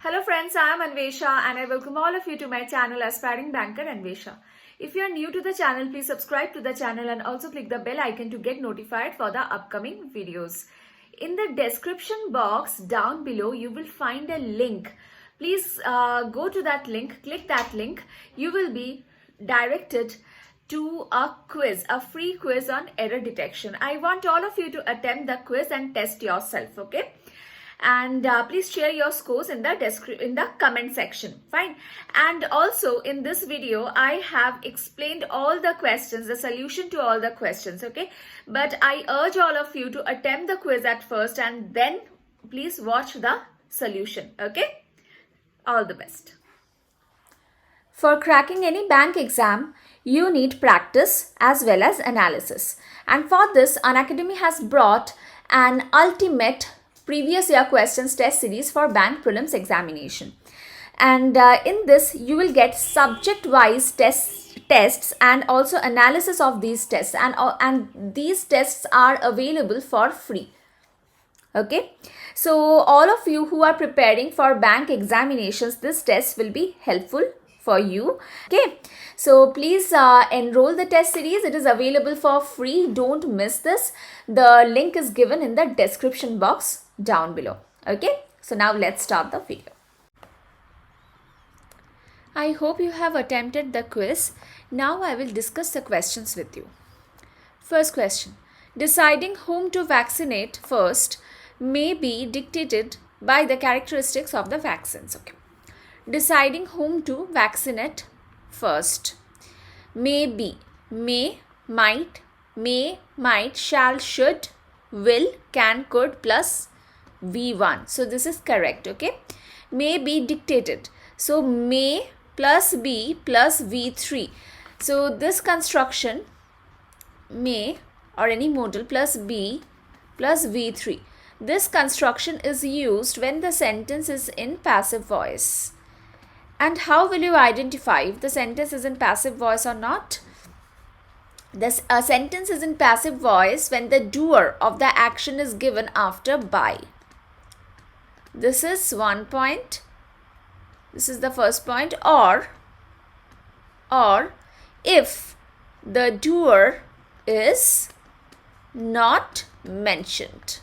Hello friends, I am Anwesha and I welcome all of you to my channel Aspiring Banker Anwesha. If you are new to the channel, please subscribe to the channel and also click the bell icon to get notified for the upcoming videos. In the description box down below, you will find a link. Please go to that link, click that link. You will be directed to a quiz, a free quiz on error detection. I want all of you to attempt the quiz and test yourself, okay? And please share your scores in the comment section. Fine. And also in this video I have explained all the questions, the solution to all the questions, okay? But I urge all of you to attempt the quiz at first and then please watch the solution, okay? All the best. For cracking any bank exam, you need practice as well as analysis. And for this, Unacademy has brought an ultimate previous year questions test series for bank prelims examination. And in this, you will get subject-wise tests and also analysis of these tests. And these tests are available for free. Okay. So all of you who are preparing for bank examinations, this test will be helpful for you. Okay, so please enroll the test series. It is available for free. Don't miss this. The link is given in the description box down below. Okay, so now let's start the video. I hope you have attempted the quiz. Now I will discuss the questions with you. First question: deciding whom to vaccinate first may be dictated by the characteristics of the vaccines. Okay. Deciding whom to vaccinate first. May be, may, might, shall, should, will, can, could plus V1. So this is correct, okay? May be dictated. So may plus B plus V3. So this construction, may or any modal plus B plus V3. This construction is used when the sentence is in passive voice. And how will you identify if the sentence is in passive voice or not? A sentence is in passive voice when the doer of the action is given after by. This is one point. This is the first point. Or if the doer is not mentioned.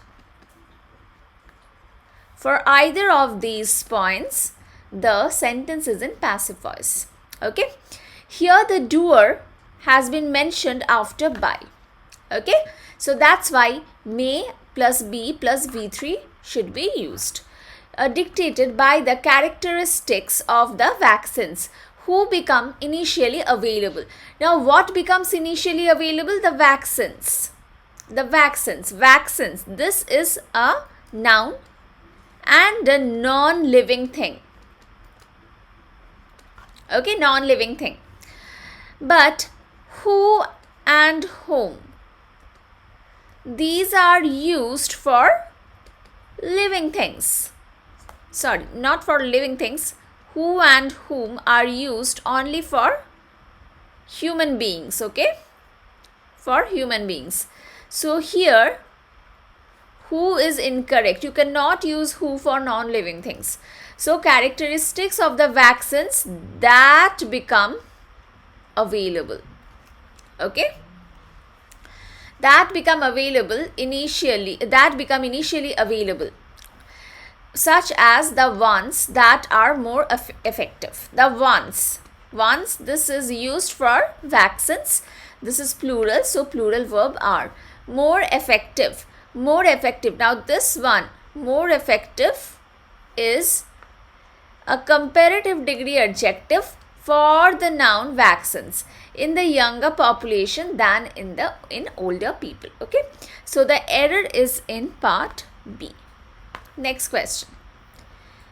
For either of these points, the sentence is in passive voice. Okay. Here the doer has been mentioned after by. Okay. So that's why may plus B plus V3 should be used. Dictated by the characteristics of the vaccines who become initially available. Now what becomes initially available? The vaccines. The vaccines. Vaccines. This is a noun and a non-living thing. Okay, non-living thing. But who and whom? These are used for living things. Sorry, not for living things. Who and whom are used only for human beings. Okay, for human beings. So here, who is incorrect. You cannot use who for non-living things. So characteristics of the vaccines that become available. Okay. That become initially available. Such as the ones that are more effective. The ones, this is used for vaccines. This is plural, so plural verb are. More effective. Now this one, more effective, is a comparative degree adjective for the noun vaccines in the younger population than in older people. Okay, so the error is in part B. Next question.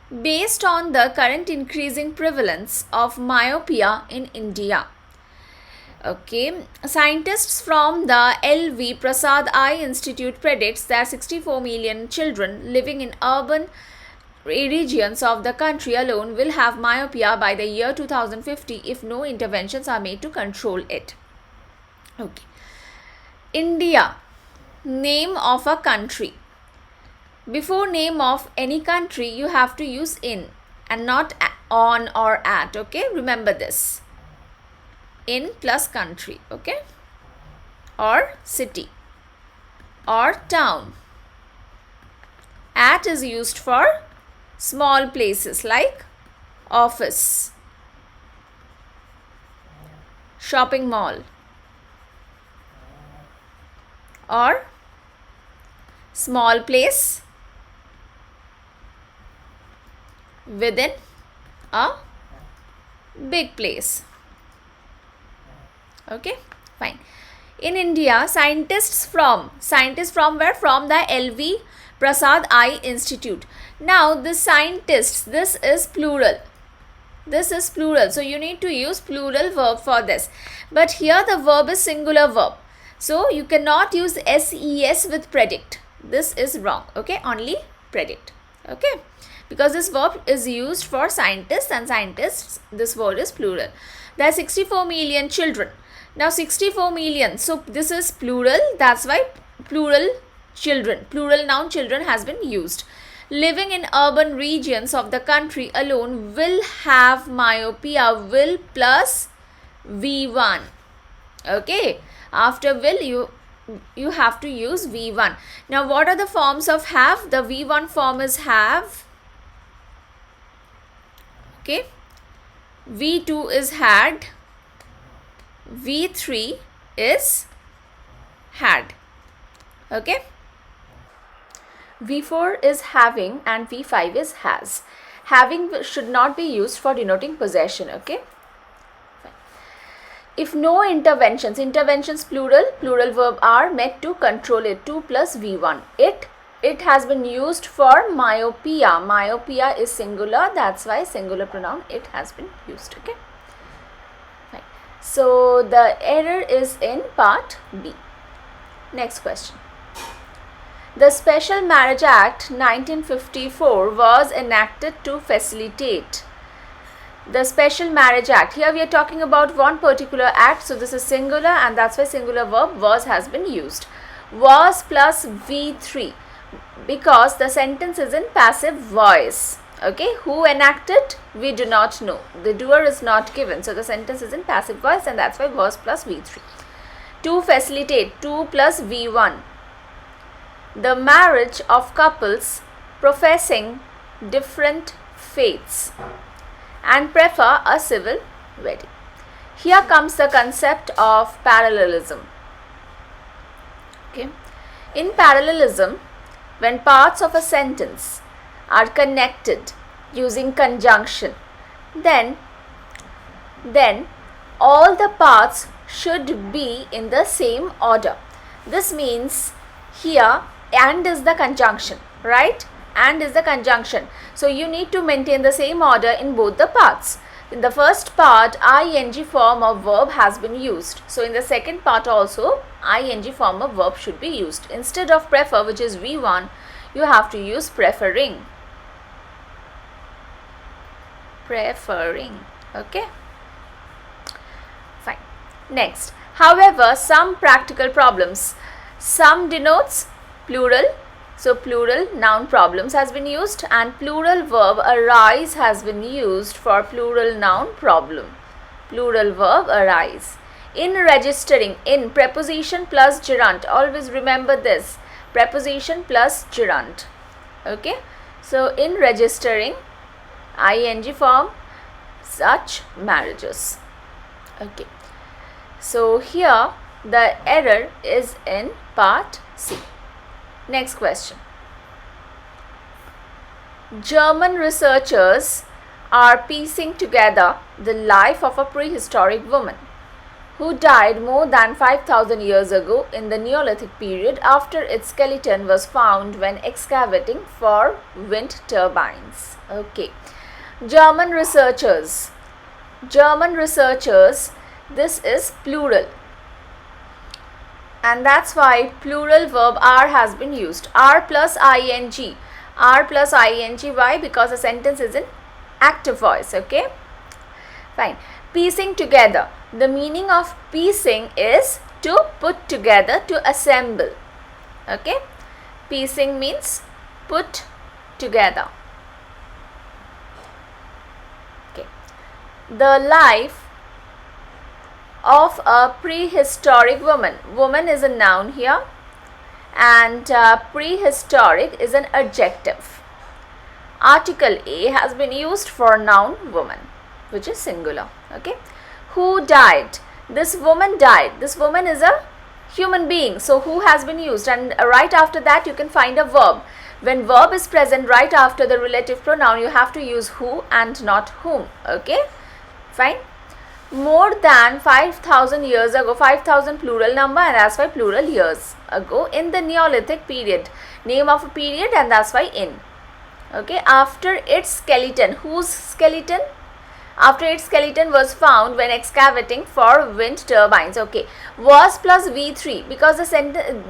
Based on the current increasing prevalence of myopia in India, okay, scientists from the L.V. Prasad Eye Institute predicts that 64 million children living in urban regions of the country alone will have myopia by the year 2050 if no interventions are made to control it. Okay. India, name of a country. Before name of any country, you have to use in. and not on or at. Okay, remember this. In plus country. Okay, or city or town. At is used for small places like office, shopping mall, or small place within a big place. Okay, fine. In India, scientists from where? From the LV Prasad Eye Institute. Now the scientists, this is plural. This is plural. So you need to use plural verb for this. But here the verb is singular verb. So you cannot use SES with predict. This is wrong. Okay, only predict. Okay, because this verb is used for scientists, and scientists, this word is plural. There are 64 million children. Now 64 million. So this is plural. That's why plural children, plural noun children has been used. Living in urban regions of the country alone will have myopia. Will plus V1. Okay, after will you have to use V1. Now what are the forms of have? The V1 form is have. Okay, V2 is had. V3 is had. Okay, V4 is having and V5 is has. Having should not be used for denoting possession. Okay, if no interventions plural verb are met to control it, 2 plus V1. It has been used for myopia. Myopia is singular, that's why singular pronoun it has been used. Okay, right. So the error is in part B. Next question. The Special Marriage Act 1954 was enacted to facilitate. The Special Marriage Act, here we are talking about one particular act, so this is singular and that's why singular verb was has been used. Was plus V3 because the sentence is in passive voice. Okay, who enacted? We do not know. The doer is not given, so the sentence is in passive voice and that's why was plus V3. To facilitate, 2 plus V1. The marriage of couples professing different faiths and prefer a civil wedding. Here comes the concept of parallelism. Okay, in parallelism, when parts of a sentence are connected using conjunction, then all the parts should be in the same order. This means here and is the conjunction, right? And is the conjunction. So you need to maintain the same order in both the parts. In the first part, ing form of verb has been used. So in the second part also, ing form of verb should be used. Instead of prefer, which is V1, you have to use preferring. Preferring. Okay. Fine. Next. However, some practical problems. Some denotes plural. So plural noun problems has been used and plural verb arise has been used for plural noun problem. Plural verb arise. In registering, in preposition plus gerund. Always remember this. Preposition plus gerund. Okay. So in registering, ing form such marriages. Okay. So here the error is in part C. Next question. German researchers are piecing together the life of a prehistoric woman who died more than 5,000 years ago in the Neolithic period after its skeleton was found when excavating for wind turbines. Okay. German researchers. This is plural. And that's why plural verb are has been used. R plus ing. R plus ing. Why? Because the sentence is in active voice. Okay. Fine. Piecing together. The meaning of piecing is to put together, to assemble. Okay. Piecing means put together. the life of a prehistoric woman. Woman is a noun here, and prehistoric is an adjective. Article A has been used for noun woman, which is singular. Okay. Who died? This woman died. This woman is a human being. So who has been used, and right after that you can find a verb. When verb is present right after the relative pronoun, you have to use who and not whom. Okay. Fine. More than 5,000 years ago, 5,000 plural number, and that's why plural years ago, in the Neolithic period, name of a period, and that's why in. Okay, after its skeleton, whose skeleton? After its skeleton was found when excavating for wind turbines. Okay, was plus V3, because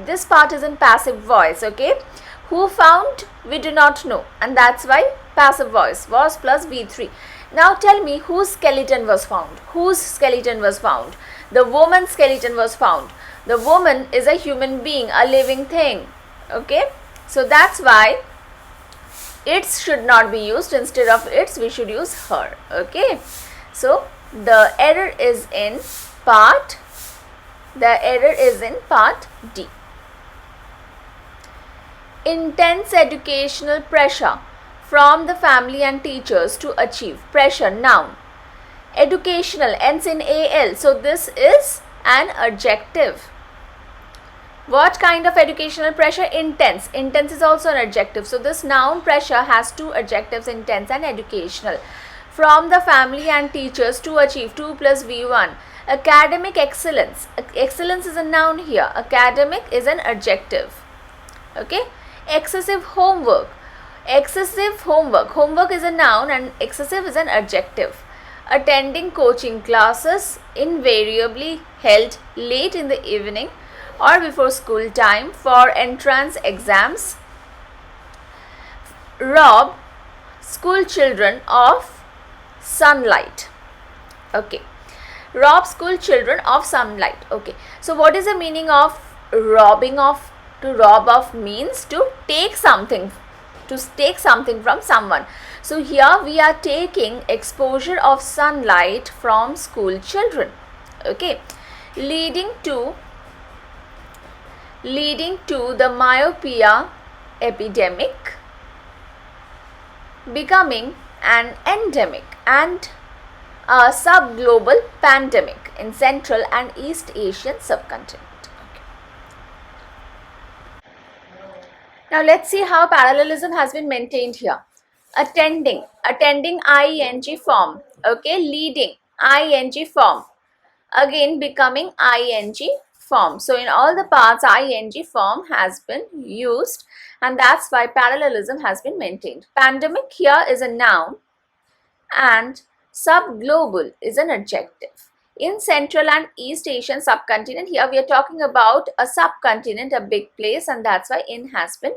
this part is in passive voice. Okay, who found? We do not know, and that's why passive voice, was plus V3. Now tell me, whose skeleton was found? Whose skeleton was found? The woman's skeleton was found. The woman is a human being, a living thing. Okay, so that's why its should not be used. Instead of its, we should use her. Okay, so the error is in part D. Intense educational pressure from the family and teachers to achieve. Pressure, noun. Educational, ends in AL, so this is an adjective. What kind of educational pressure? Intense. Intense is also an adjective. So this noun pressure has two adjectives, intense and educational. From the family and teachers to achieve, 2 plus V1. Academic excellence. Excellence is a noun here. Academic is an adjective. Okay. Excessive homework. Excessive homework. Homework is a noun and excessive is an adjective. Attending coaching classes invariably held late in the evening or before school time for entrance exams. Rob school children of sunlight. Okay. Rob school children of sunlight. Okay. So what is the meaning of robbing of? To rob of means to take something. To take something from someone. So here we are taking exposure of sunlight from school children. Okay. Leading to the myopia epidemic becoming an endemic and a subglobal pandemic in Central and East Asian subcontinent. Now let's see how parallelism has been maintained here. Attending ing form. Okay, leading ing form. Again becoming ing form. So in all the parts ing form has been used, and that's why parallelism has been maintained. Pandemic here is a noun and subglobal is an adjective. In Central and East Asian subcontinent, here we are talking about a subcontinent, a big place, and that's why in has been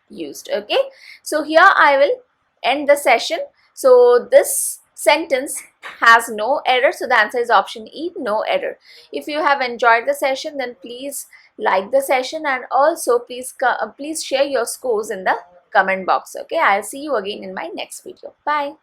used. Okay, so here I will end the session. So this sentence has no error, so the answer is option E, no error. If you have enjoyed the session, then please like the session, and also please share your scores in the comment box. Okay, I'll see you again in my next video. Bye.